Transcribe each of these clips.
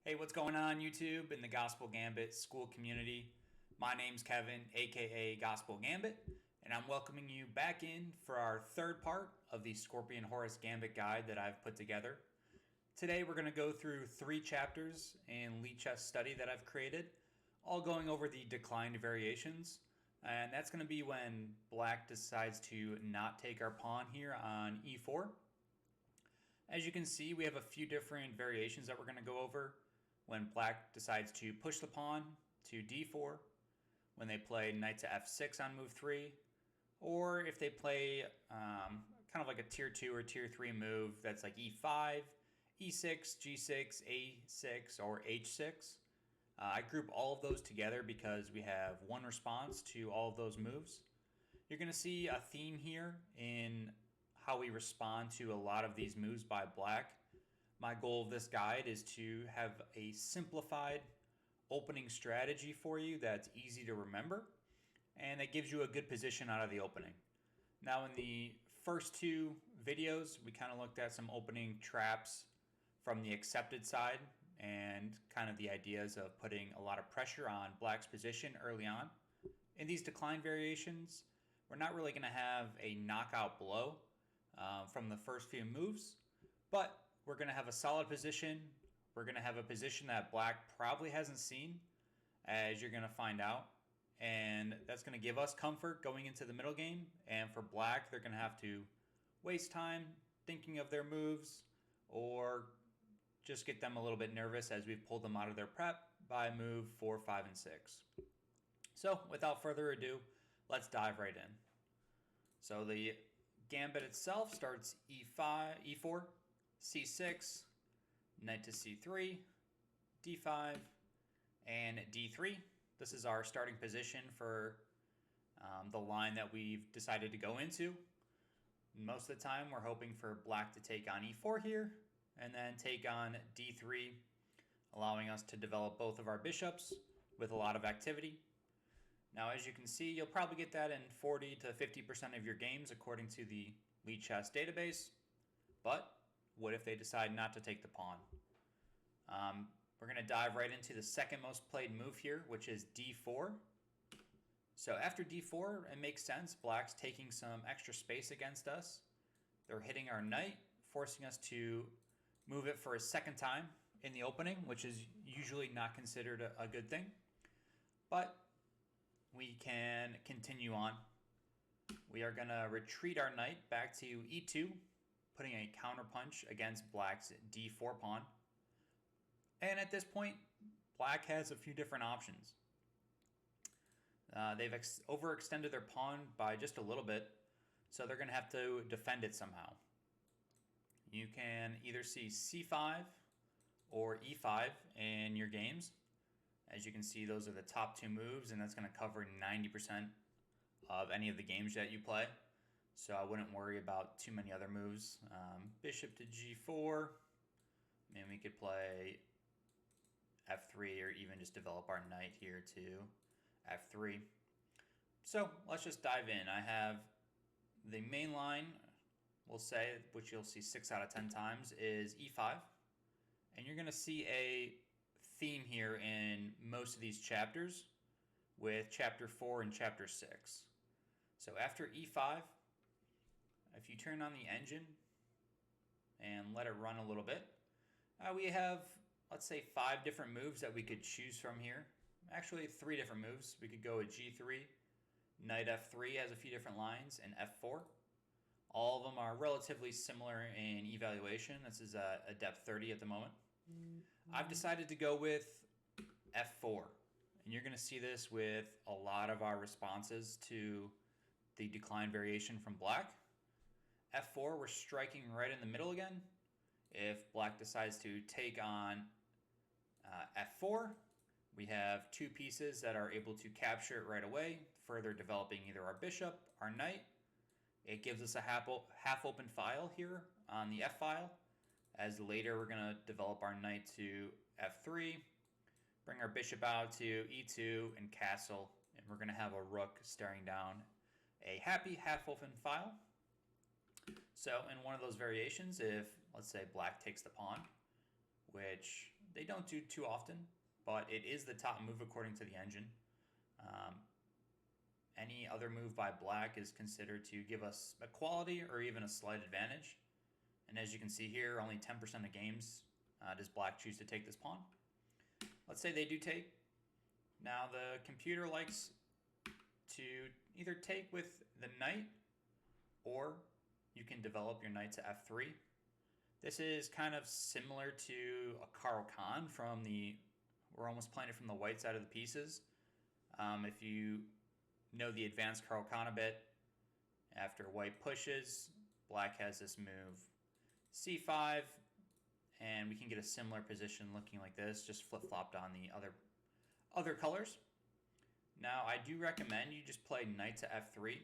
Hey, what's going on YouTube in the Gospel Gambit Skool Community? My name's Kevin, aka Gospel Gambit, and I'm welcoming you back in for our third part of the Scorpion-Horus Gambit guide that I've put together. Today we're going to go through 3 chapters in Lead Chess Study that I've created, all going over the declined variations, and that's going to be when Black decides to not take our pawn here on e4. As you can see, we have a few different variations that we're going to go over. When Black decides to push the pawn to d4, when they play knight to f6 on move 3, or if they play kind of like a tier 2 or tier 3 move that's like e5, e6, g6, a6, or h6. I group all of those together because we have one response to all of those moves. You're going to see a theme here in how we respond to a lot of these moves by Black. My goal of this guide is to have a simplified opening strategy for you that's easy to remember and that gives you a good position out of the opening. Now in the first 2 videos, we kind of looked at some opening traps from the accepted side and kind of the ideas of putting a lot of pressure on Black's position early on. In these decline variations, we're not really going to have a knockout blow from the first few moves, but we're going to have a solid position. We're going to have a position that Black probably hasn't seen, as you're going to find out. And that's going to give us comfort going into the middle game. And for Black, they're going to have to waste time thinking of their moves or just get them a little bit nervous as we've pulled them out of their prep by move 4, 5, and 6. So without further ado, let's dive right in. So the gambit itself starts e5, e4, c6, knight to c3, d5, and d3. This is our starting position for the line that we've decided to go into. Most of the time we're hoping for Black to take on e4 here and then take on d3, allowing us to develop both of our bishops with a lot of activity. Now as you can see, you'll probably get that in 40 to 50% of your games according to the Lead Chess database, but what if they decide not to take the pawn? We're going to dive right into the second most played move here, which is d4. So after d4, it makes sense. Black's taking some extra space against us. They're hitting our knight, forcing us to move it for a second time in the opening, which is usually not considered a good thing. But we can continue on. We are going to retreat our knight back to e2, putting a counterpunch against Black's d4 pawn. And at this point, Black has a few different options. They've overextended their pawn by just a little bit, so they're going to have to defend it somehow. You can either see c5 or e5 in your games. As you can see, those are the top 2 moves, and that's going to cover 90% of any of the games that you play. So I wouldn't worry about too many other moves. Bishop to g4. And we could play f3 or even just develop our knight here to f3. So let's just dive in. I have the main line, we'll say, which you'll see 6 out of 10 times, is e5. And you're going to see a theme here in most of these chapters with chapter 4 and chapter 6. So after e5, if you turn on the engine and let it run a little bit, we have, let's say, 5 different moves that we could choose from here. Actually, 3 different moves. We could go with g3, knight f3 has a few different lines, and f4. All of them are relatively similar in evaluation. This is a depth 30 at the moment. I've decided to go with f4. And you're going to see this with a lot of our responses to the decline variation from Black. f4, we're striking right in the middle again. If Black decides to take on f4, we have 2 pieces that are able to capture it right away, further developing either our bishop, our knight. It gives us a half-open file here on the f file, as later we're going to develop our knight to f3, bring our bishop out to e2 and castle, and we're going to have a rook staring down a happy half-open file. So in one of those variations, if, let's say, Black takes the pawn, which They don't do too often, but it is the top move according to the engine. Any other move by black is considered to give us equality or even a slight advantage. And as you can see here, only 10% of games does black choose to take this pawn. Let's say they do take. Now the computer likes to either take with the knight, or you can develop your knight to f3. This is kind of similar to a Caro-Kann from we're almost playing it from the white side of the pieces. If you know the advanced Caro-Kann a bit, after white pushes, black has this move c5, and we can get a similar position looking like this, just flip-flopped on the other colors. Now I do recommend you just play knight to f3.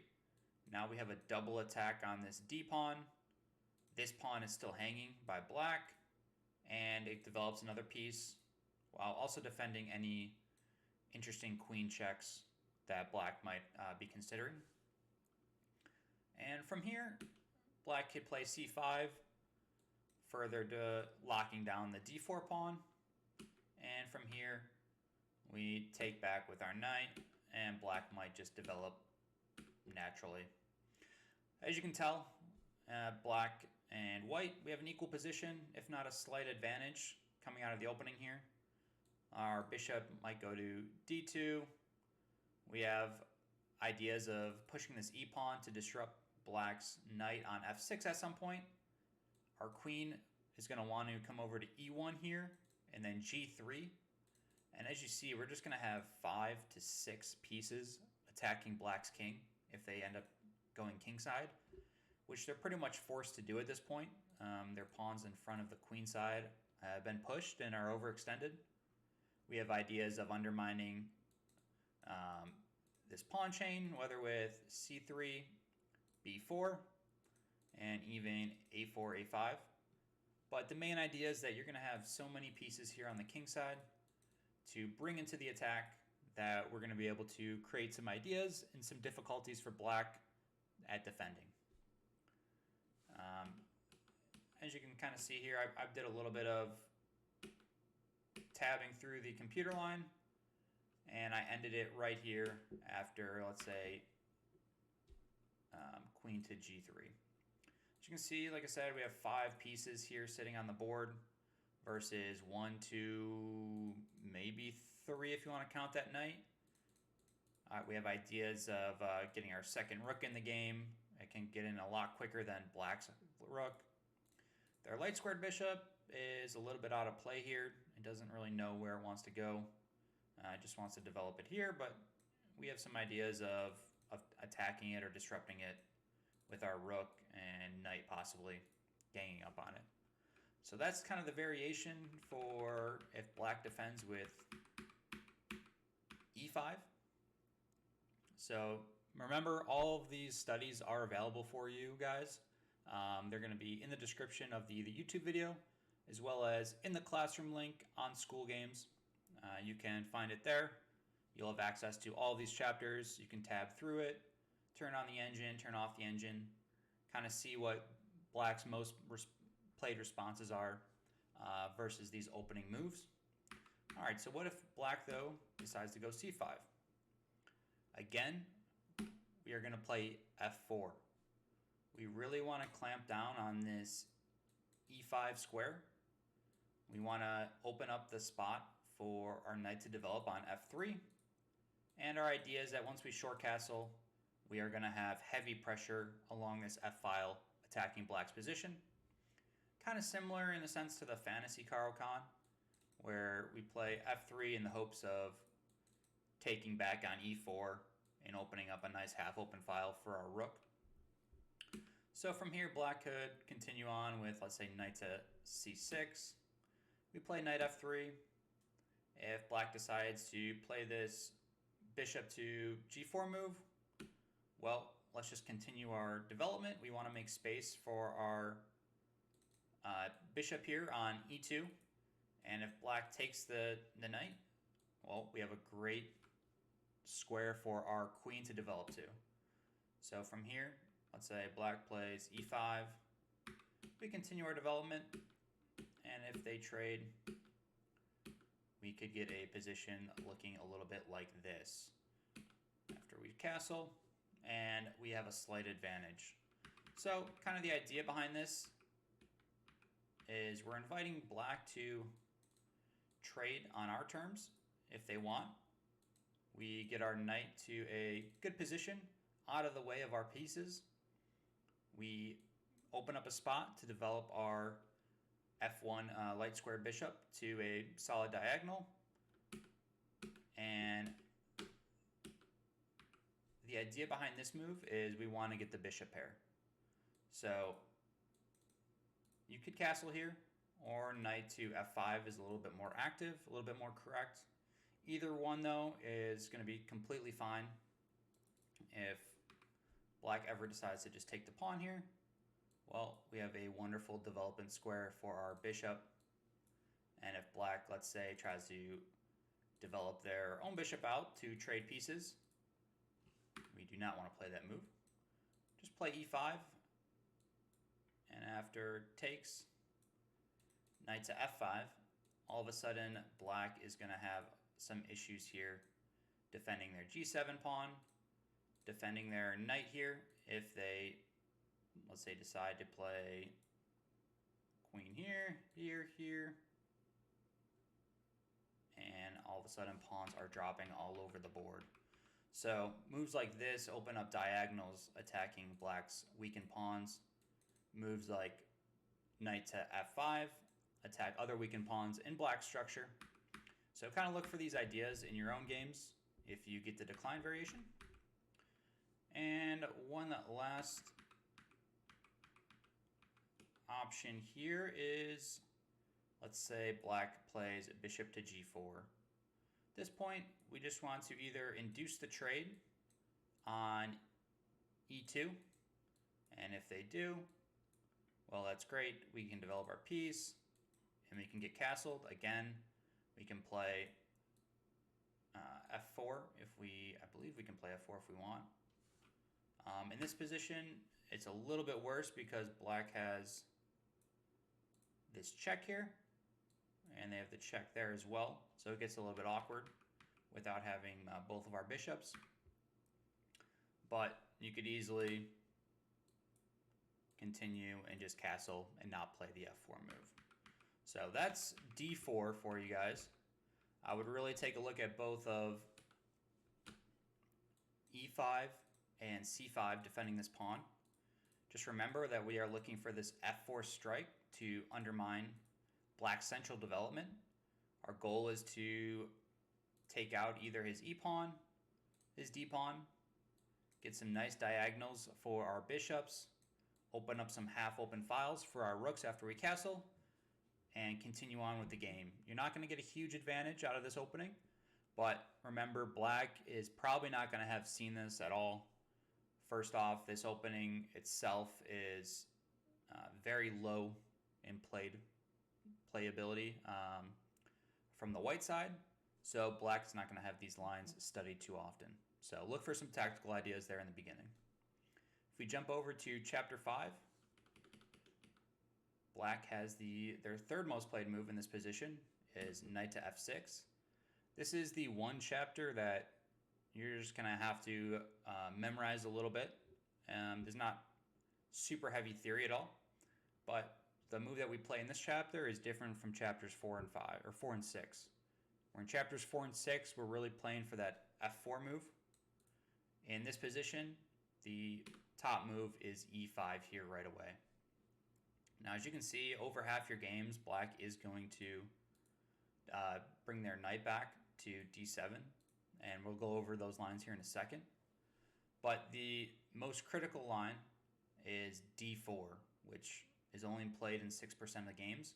Now we have a double attack on this d pawn. This pawn is still hanging by black, and it develops another piece while also defending any interesting queen checks that black might be considering. And from here, black could play c5, further to locking down the d4 pawn. And from here, we take back with our knight, and black might just develop naturally. As you can tell, black and white, we have an equal position, if not a slight advantage coming out of the opening here. Our bishop might go to d2. We have ideas of pushing this e-pawn to disrupt black's knight on f6 at some point. Our queen is going to want to come over to e1 here, and then g3. And as you see, we're just going to have 5 to 6 pieces attacking black's king if they end up going kingside, which they're pretty much forced to do at this point. Their pawns in front of the queen side have been pushed and are overextended. We have ideas of undermining this pawn chain, whether with c3, b4, and even a4, a5. But the main idea is that you're going to have so many pieces here on the king side to bring into the attack that we're going to be able to create some ideas and some difficulties for black at defending. As you can kind of see here, I did a little bit of tabbing through the computer line, and I ended it right here after, let's say, queen to g3. As you can see, like I said, we have 5 pieces here sitting on the board versus 1, 2, maybe 3 if you want to count that knight. We have ideas of getting our second rook in the game. It can get in a lot quicker than black's rook. Their light squared bishop is a little bit out of play here. It doesn't really know where it wants to go. It just wants to develop it here, but we have some ideas of attacking it or disrupting it with our rook and knight possibly ganging up on it. So that's kind of the variation for if black defends with e5. So remember, all of these studies are available for you guys. They're going to be in the description of the YouTube video, as well as in the classroom link on Skool Games. You can find it there. You'll have access to all these chapters. You can tab through it, turn on the engine, turn off the engine, kind of see what black's most played responses are versus these opening moves. All right, so what if black, though, decides to go c5? Again, we are going to play f4. We really want to clamp down on this e5 square. We want to open up the spot for our knight to develop on f3. And our idea is that once we short castle, we are going to have heavy pressure along this f-file attacking black's position. Kind of similar in the sense to the fantasy Caro-Kann, where we play f3 in the hopes of taking back on e4 and opening up a nice half-open file for our rook. So from here, black could continue on with, let's say, knight to c6. We play knight f3. If black decides to play this bishop to g4 move, well, let's just continue our development. We want to make space for our bishop here on e2. And if black takes the knight, well, we have a great square for our queen to develop to. So from here, let's say black plays e5. We continue our development. And if they trade, we could get a position looking a little bit like this. After we castle, and we have a slight advantage. So kind of the idea behind this is we're inviting black to trade on our terms if they want. We get our knight to a good position out of the way of our pieces. We open up a spot to develop our f1 light squared bishop to a solid diagonal. And the idea behind this move is we want to get the bishop pair. So you could castle here, or knight to f5 is a little bit more active, a little bit more correct. Either one, though, is going to be completely fine. If black ever decides to just take the pawn here, well, we have a wonderful development square for our bishop. And if black, let's say, tries to develop their own bishop out to trade pieces, we do not want to play that move. Just play e5. And after takes, knight to f5, all of a sudden black is going to have some issues here defending their g7 pawn, defending their knight here if they, let's say, decide to play queen here, here, and all of a sudden pawns are dropping all over the board. So moves like this open up diagonals attacking black's weakened pawns. Moves like knight to f5 attack other weakened pawns in black structure. So kind of look for these ideas in your own games if you get the decline variation. And one last option here is, let's say black plays bishop to g4. At this point, we just want to either induce the trade on e2, and if they do, well, that's great. We can develop our piece, and we can get castled. Again, we can play f4 if I believe we can play f4 if we want. In this position, it's a little bit worse because black has this check here, and they have the check there as well. So it gets a little bit awkward without having both of our bishops. But you could easily continue and just castle and not play the f4 move. So that's d4 for you guys. I would really take a look at both of e5 and c5 defending this pawn. Just remember that we are looking for this f4 strike to undermine black's central development. Our goal is to take out either his e-pawn, his d-pawn, get some nice diagonals for our bishops, open up some half-open files for our rooks after we castle, and continue on with the game. You're not going to get a huge advantage out of this opening, but remember, black is probably not going to have seen this at all. First off, this opening itself is very low in playability from the white side, so black's not going to have these lines studied too often. So look for some tactical ideas there in the beginning. If we jump over to chapter 5, black has their third most played move in this position is knight to f6. This is the one chapter that you're just going to have to memorize a little bit. There's not super heavy theory at all, but the move that we play in this chapter is different from chapters 4 and 5, or 4 and 6. Where in chapters 4 and 6, we're really playing for that f4 move. In this position, the top move is e5 here right away. Now, as you can see, over half your games, black is going to bring their knight back to d7, and we'll go over those lines here in a second. But the most critical line is d4, which is only played in 6% of the games.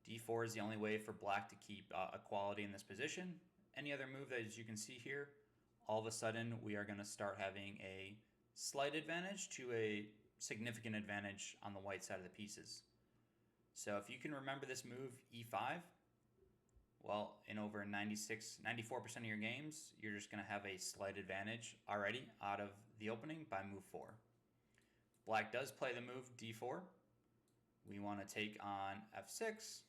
d4 is the only way for black to keep equality in this position. Any other move that, as you can see here, all of a sudden we are going to start having a slight advantage to a significant advantage on the white side of the pieces. So if you can remember this move, e5, well, in over 94% of your games, you're just going to have a slight advantage already out of the opening by move 4. Black does play the move d4. We want to take on f6.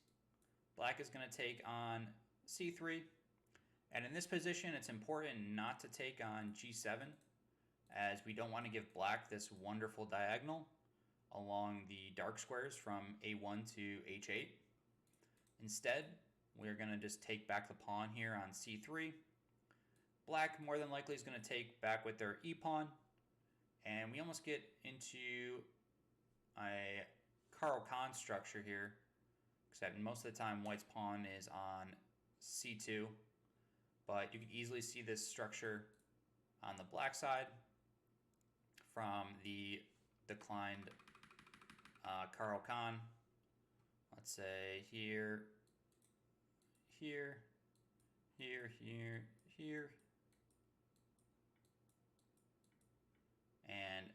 Black is going to take on c3. And in this position, it's important not to take on g7, as we don't want to give black this wonderful diagonal along the dark squares from a1 to h8. Instead, we're going to just take back the pawn here on c3. Black more than likely is going to take back with their e-pawn, and we almost get into a Caro-Kann structure here, except most of the time white's pawn is on c2, but you can easily see this structure on the black side from the declined Caro-Kann. Let's say here, here, here, here, here. And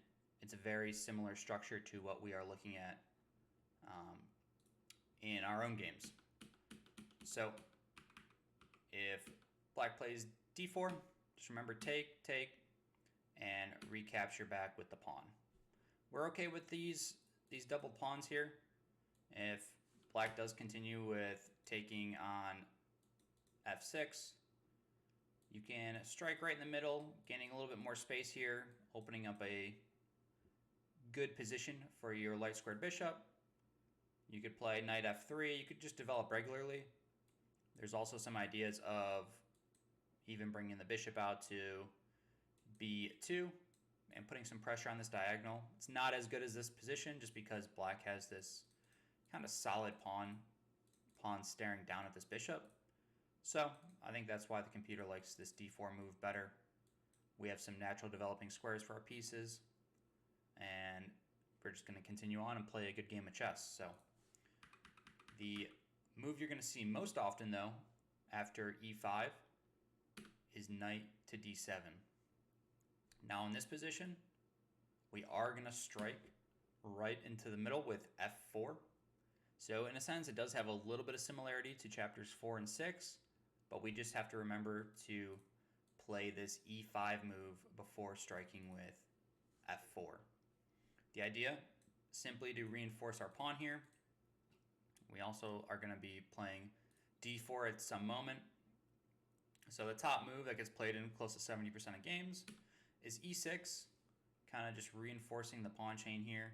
it's a very similar structure to what we are looking at in our own games. So if black plays d4, just remember take, take, and recapture back with the pawn. We're okay with these double pawns here. If black does continue with taking on f6, you can strike right in the middle, gaining a little bit more space here, opening up a good position for your light squared bishop. You could play knight f3. You could just develop regularly. There's also some ideas of even bringing the bishop out to b2 and putting some pressure on this diagonal. It's not as good as this position just because black has this kind of solid pawn staring down at this bishop. So I think that's why the computer likes this d4 move better. We have some natural developing squares for our pieces, and we're just going to continue on and play a good game of chess. So the move you're going to see most often, though, after e5 is knight to d7. Now in this position, we are going to strike right into the middle with f4. So in a sense, it does have a little bit of similarity to chapters 4 and 6, but we just have to remember to play this e5 move before striking with f4. The idea, simply to reinforce our pawn here. We also are going to be playing d4 at some moment. So the top move that gets played in close to 70% of games is e6, kind of just reinforcing the pawn chain here.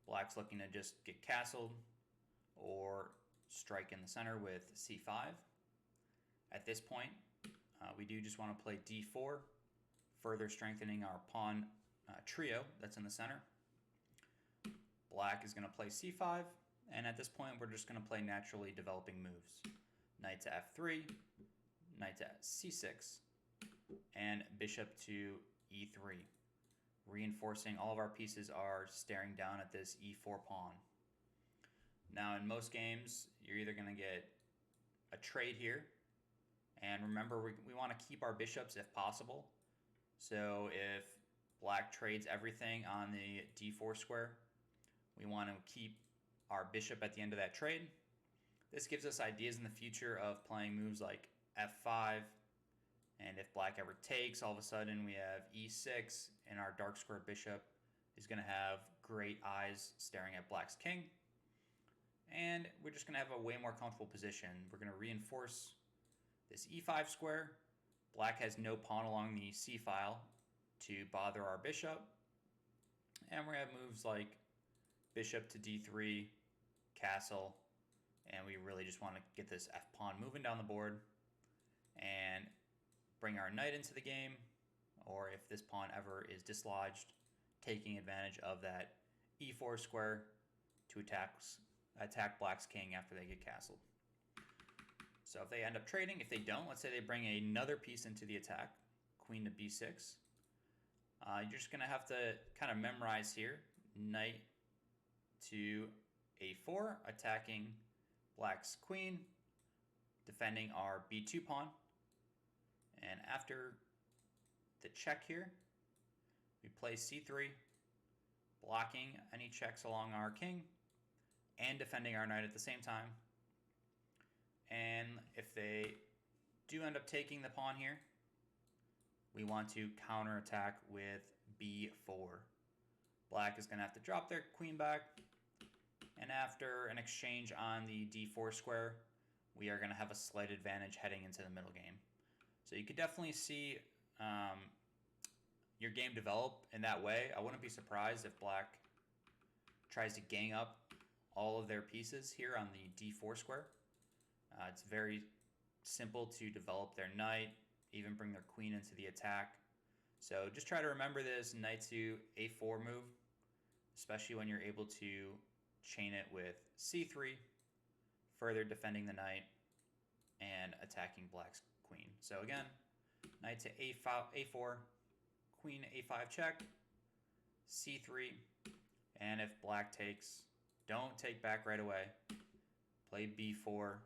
Black's looking to just get castled or strike in the center with c5. At this point, we do just want to play d4, further strengthening our pawn trio that's in the center. Black is going to play c5, and at this point we're just going to play naturally developing moves. Knight to f3, knight to c6, and bishop to e3. Reinforcing all of our pieces are staring down at this e4 pawn. Now in most games, you're either going to get a trade here, and remember we want to keep our bishops if possible. So if black trades everything on the d4 square, we want to keep our bishop at the end of that trade. This gives us ideas in the future of playing moves like f5, and if black ever takes, all of a sudden we have e6, and our dark square bishop is going to have great eyes staring at black's king. And we're just going to have a way more comfortable position. We're going to reinforce this e5 square. Black has no pawn along the c file to bother our bishop. And we're going to have moves like bishop to d3, castle, and we really just want to get this f-pawn moving down the board and bring our knight into the game, or if this pawn ever is dislodged, taking advantage of that e4 square to attack black's king after they get castled. So if they end up trading, if they don't, let's say they bring another piece into the attack, queen to b6, you're just going to have to kind of memorize here, knight to a4, attacking black's queen, defending our b2 pawn. And after the check here, we play c3, blocking any checks along our king and defending our knight at the same time. And if they do end up taking the pawn here, we want to counterattack with b4. Black is going to have to drop their queen back, and after an exchange on the d4 square, we are going to have a slight advantage heading into the middle game. So you could definitely see your game develop in that way. I wouldn't be surprised if black tries to gang up all of their pieces here on the d4 square. It's very simple to develop their knight, even bring their queen into the attack. So just try to remember this knight to a4 move, especially when you're able to chain it with c3, further defending the knight and attacking black's queen. So again, knight to a4, queen a5 check, c3, and if black takes, don't take back right away. Play b4,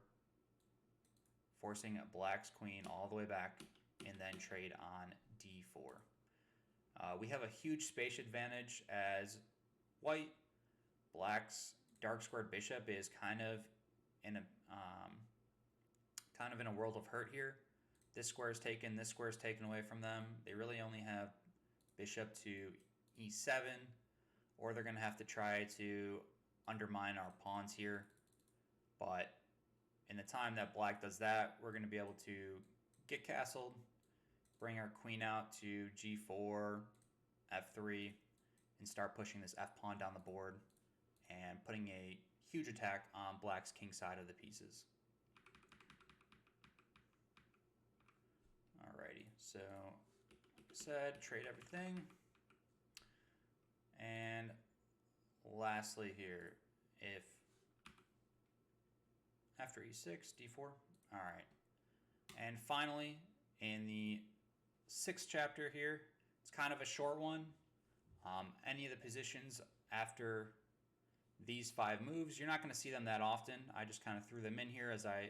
forcing black's queen all the way back, and then trade on d4. We have a huge space advantage as white. Black's dark squared bishop is kind of in a world of hurt here. This square is taken, this square is taken away from them. They really only have bishop to e7, or they're going to have to try to undermine our pawns here. But in the time that black does that, we're going to be able to get castled, bring our queen out to g4, f3, and start pushing this f pawn down the board and putting a huge attack on black's king side of the pieces. Alrighty, so like I said, trade everything. And lastly here, if after e6, d4, all right. And finally, in the 6th chapter here, it's kind of a short one. Any of the positions after these 5 moves, you're not going to see them that often. I just kind of threw them in here as I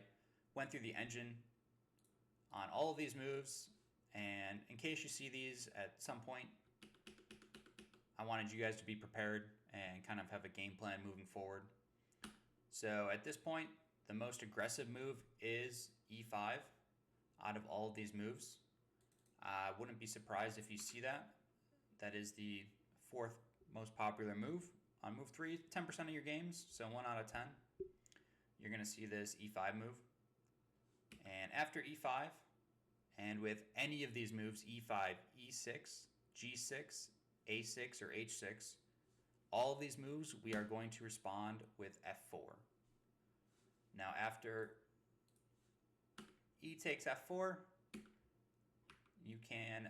went through the engine on all of these moves. And in case you see these at some point, I wanted you guys to be prepared and kind of have a game plan moving forward. So at this point, the most aggressive move is e5 out of all of these moves. I wouldn't be surprised if you see that. That is the 4th most popular move on move 3, 10% of your games, so 1 out of 10. You're going to see this e5 move. And after e5, and with any of these moves, e5, e6, g6, a6, or h6, all of these moves, we are going to respond with f4. Now after e takes f4, you can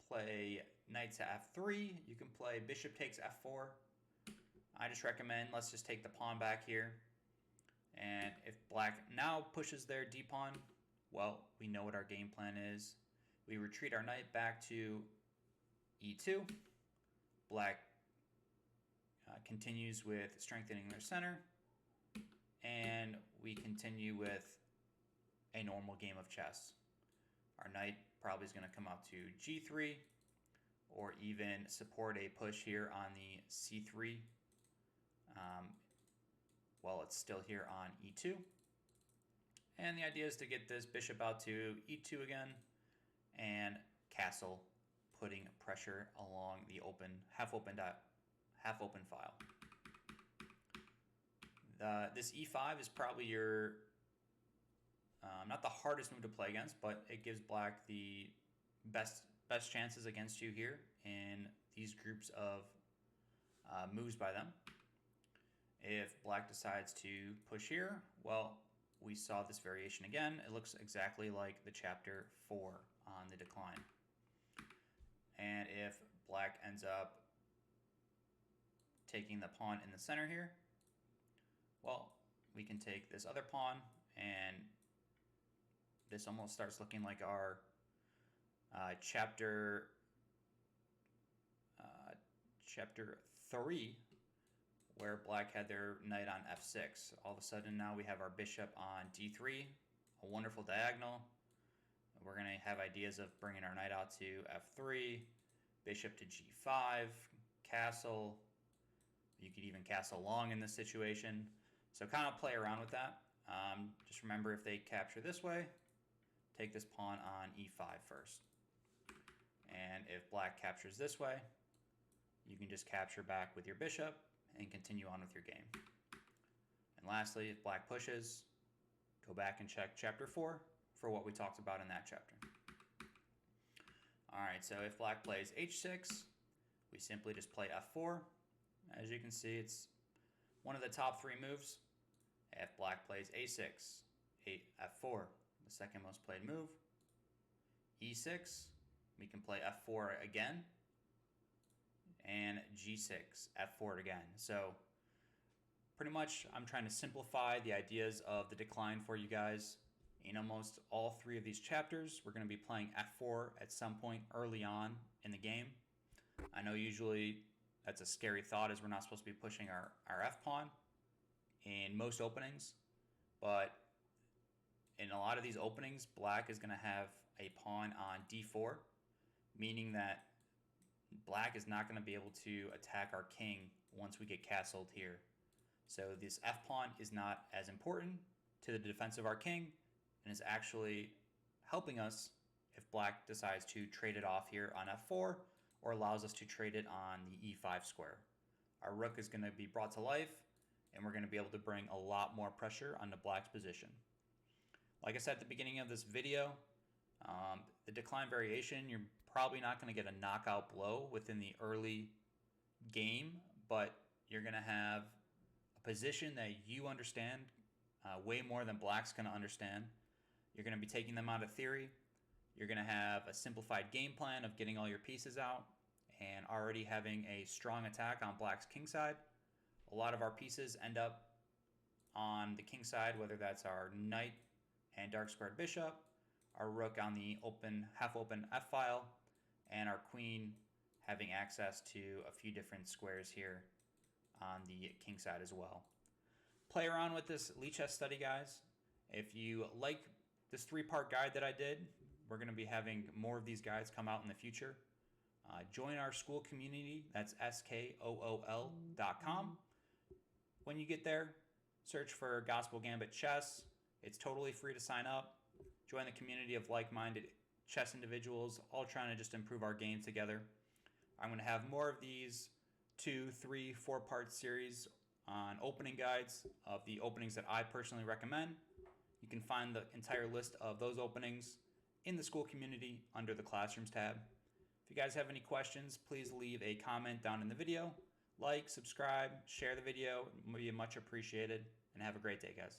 play knight to f3. You can play bishop takes f4. I just recommend, let's just take the pawn back here. And if black now pushes their d-pawn, well, we know what our game plan is. We retreat our knight back to e2. Black continues with strengthening their center. And we continue with a normal game of chess. Our knight probably is going to come out to g3, or even support a push here on the c3 while it's still here on e2. And the idea is to get this bishop out to e2 again and castle, putting pressure along the open half open file. This e5 is probably your not the hardest move to play against, but it gives black the best chances against you here in these groups of moves by them. If black decides to push here, well, we saw this variation again. It looks exactly like the chapter 4 on the decline. And if black ends up taking the pawn in the center here, well, we can take this other pawn, and this almost starts looking like our chapter 3, where black had their knight on f6. All of a sudden now we have our bishop on d3, a wonderful diagonal. We're going to have ideas of bringing our knight out to f3, bishop to g5, castle. You could even castle long in this situation. So kind of play around with that. Just remember, if they capture this way, take this pawn on e5 first. And if black captures this way, you can just capture back with your bishop and continue on with your game. And lastly, if black pushes, go back and check chapter 4 for what we talked about in that chapter. Alright, so if black plays h6, we simply just play f4. As you can see, it's one of the top 3 moves. If black plays a6, f4, the second most played move. e6, we can play f4 again. And g6, f4 again. So pretty much I'm trying to simplify the ideas of the decline for you guys. In almost all 3 of these chapters, we're going to be playing f4 at some point early on in the game. I know usually that's a scary thought, as we're not supposed to be pushing our f-pawn in most openings, but in a lot of these openings, black is going to have a pawn on d4, meaning that black is not going to be able to attack our king once we get castled here. So this f-pawn is not as important to the defense of our king, and is actually helping us if black decides to trade it off here on f4, or allows us to trade it on the e5 square. Our rook is going to be brought to life, and we're going to be able to bring a lot more pressure onto black's position. Like I said at the beginning of this video, the decline variation, you're probably not going to get a knockout blow within the early game, but you're going to have a position that you understand way more than black's going to understand. You're going to be taking them out of theory. You're going to have a simplified game plan of getting all your pieces out and already having a strong attack on black's king side. A lot of our pieces end up on the king side, whether that's our knight and dark squared bishop, our rook on the open, half-open f-file, and our queen having access to a few different squares here on the king side as well. Play around with this Lichess study, guys. If you like this 3-part guide that I did, we're going to be having more of these guides come out in the future. Join our Skool community. That's skool.com. When you get there, search for Gospel Gambit Chess. It's totally free to sign up. Join the community of like-minded chess individuals, all trying to just improve our game together. I'm going to have more of these 2, 3, 4-part series on opening guides of the openings that I personally recommend. You can find the entire list of those openings in the Skool community under the Classrooms tab. If you guys have any questions, please leave a comment down in the video. Like, subscribe, share the video. It would be much appreciated. And have a great day, guys.